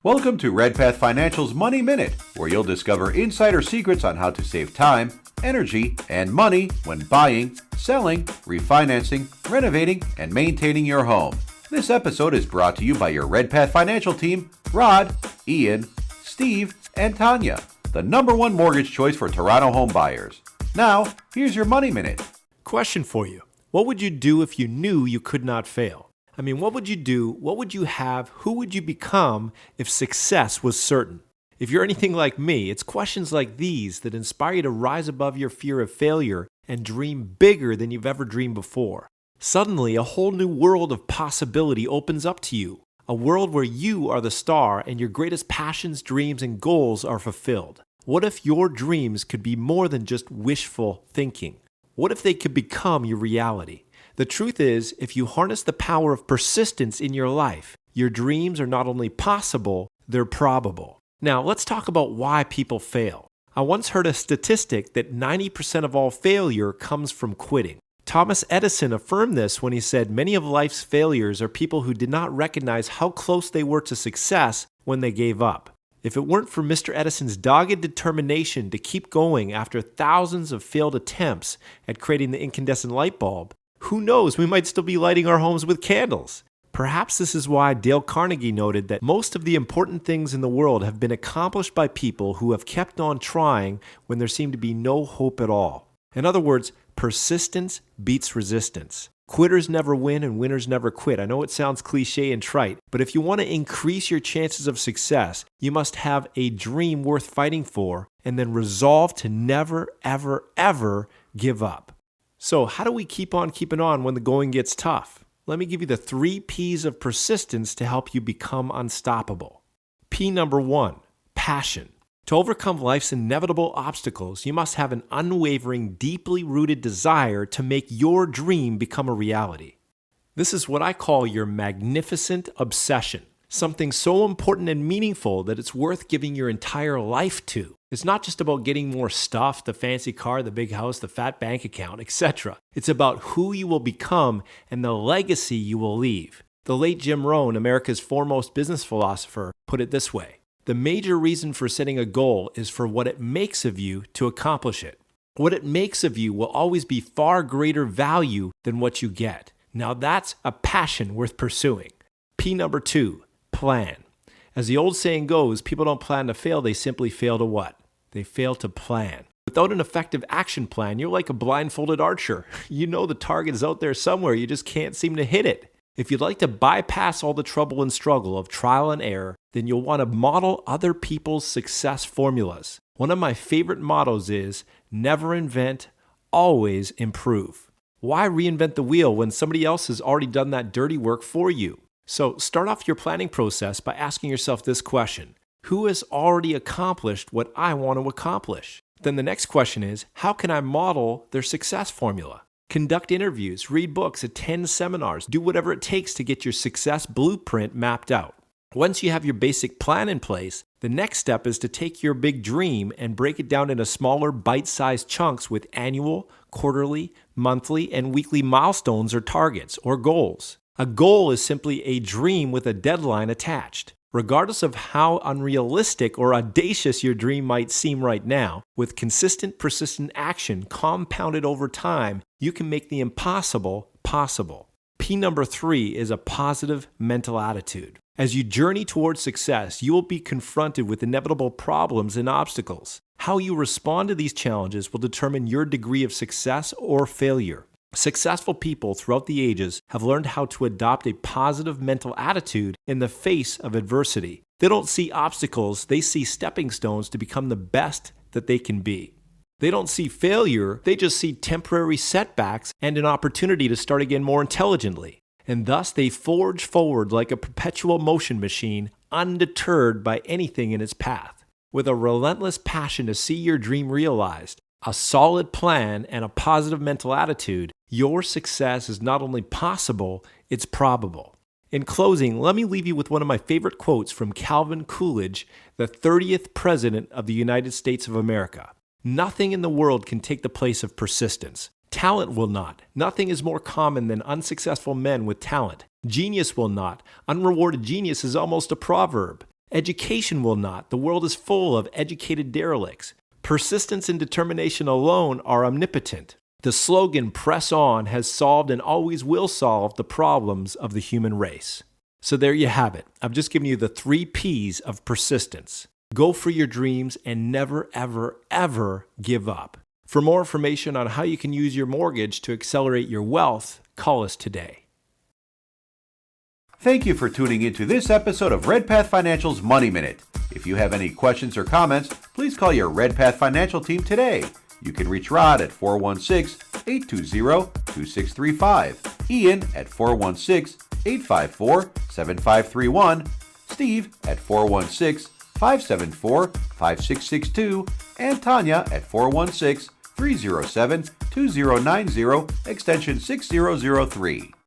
Welcome to RedPath Financial's Money Minute, where you'll discover insider secrets on how to save time, energy, and money when buying, selling, refinancing, renovating, and maintaining your home. This episode is brought to you by your RedPath Financial team, Rod, Ian, Steve, and Tanya, the #1 mortgage choice for Toronto home buyers. Now, here's your Money Minute. Question for you. What would you do if you knew you could not fail? What would you do? What would you have? Who would you become if success was certain? If you're anything like me, it's questions like these that inspire you to rise above your fear of failure and dream bigger than you've ever dreamed before. Suddenly, a whole new world of possibility opens up to you. A world where you are the star and your greatest passions, dreams, and goals are fulfilled. What if your dreams could be more than just wishful thinking? What if they could become your reality? The truth is, if you harness the power of persistence in your life, your dreams are not only possible, they're probable. Now, let's talk about why people fail. I once heard a statistic that 90% of all failure comes from quitting. Thomas Edison affirmed this when he said many of life's failures are people who did not recognize how close they were to success when they gave up. If it weren't for Mr. Edison's dogged determination to keep going after thousands of failed attempts at creating the incandescent light bulb, who knows, we might still be lighting our homes with candles. Perhaps this is why Dale Carnegie noted that most of the important things in the world have been accomplished by people who have kept on trying when there seemed to be no hope at all. In other words, persistence beats resistance. Quitters never win and winners never quit. I know it sounds cliche and trite, but if you want to increase your chances of success, you must have a dream worth fighting for and then resolve to never, ever, ever give up. So how do we keep on keeping on when the going gets tough? Let me give you the 3 P's of persistence to help you become unstoppable. P number 1, passion. To overcome life's inevitable obstacles, you must have an unwavering, deeply rooted desire to make your dream become a reality. This is what I call your magnificent obsession. Something so important and meaningful that it's worth giving your entire life to. It's not just about getting more stuff, the fancy car, the big house, the fat bank account, etc. It's about who you will become and the legacy you will leave. The late Jim Rohn, America's foremost business philosopher, put it this way: the major reason for setting a goal is for what it makes of you to accomplish it. What it makes of you will always be far greater value than what you get. Now that's a passion worth pursuing. P number 2, plan. As the old saying goes, people don't plan to fail, they simply fail to what? They fail to plan. Without an effective action plan, you're like a blindfolded archer. You know the target is out there somewhere, you just can't seem to hit it. If you'd like to bypass all the trouble and struggle of trial and error, then you'll want to model other people's success formulas. One of my favorite mottos is, never invent, always improve. Why reinvent the wheel when somebody else has already done that dirty work for you? So start off your planning process by asking yourself this question: who has already accomplished what I want to accomplish? Then the next question is, how can I model their success formula? Conduct interviews, read books, attend seminars, do whatever it takes to get your success blueprint mapped out. Once you have your basic plan in place, the next step is to take your big dream and break it down into smaller, bite-sized chunks with annual, quarterly, monthly, and weekly milestones or targets or goals. A goal is simply a dream with a deadline attached. Regardless of how unrealistic or audacious your dream might seem right now, with consistent, persistent action compounded over time, you can make the impossible possible. P number 3 is a positive mental attitude. As you journey towards success, you will be confronted with inevitable problems and obstacles. How you respond to these challenges will determine your degree of success or failure. Successful people throughout the ages have learned how to adopt a positive mental attitude in the face of adversity. They don't see obstacles, they see stepping stones to become the best that they can be. They don't see failure, they just see temporary setbacks and an opportunity to start again more intelligently. And thus they forge forward like a perpetual motion machine, undeterred by anything in its path. With a relentless passion to see your dream realized, a solid plan, and a positive mental attitude, your success is not only possible, it's probable. In closing, let me leave you with one of my favorite quotes from Calvin Coolidge, the 30th President of the United States of America. Nothing in the world can take the place of persistence. Talent will not. Nothing is more common than unsuccessful men with talent. Genius will not. Unrewarded genius is almost a proverb. Education will not. The world is full of educated derelicts. Persistence and determination alone are omnipotent. The slogan, "Press on," has solved and always will solve the problems of the human race. So there you have it. I've just given you the 3 P's of persistence. Go for your dreams and never, ever, ever give up. For more information on how you can use your mortgage to accelerate your wealth, call us today. Thank you for tuning into this episode of Redpath Financial's Money Minute. If you have any questions or comments, please call your Redpath Financial team today. You can reach Rod at 416-820-2635, Ian at 416-854-7531, Steve at 416-574-5662, and Tanya at 416-307-2090, extension 6003.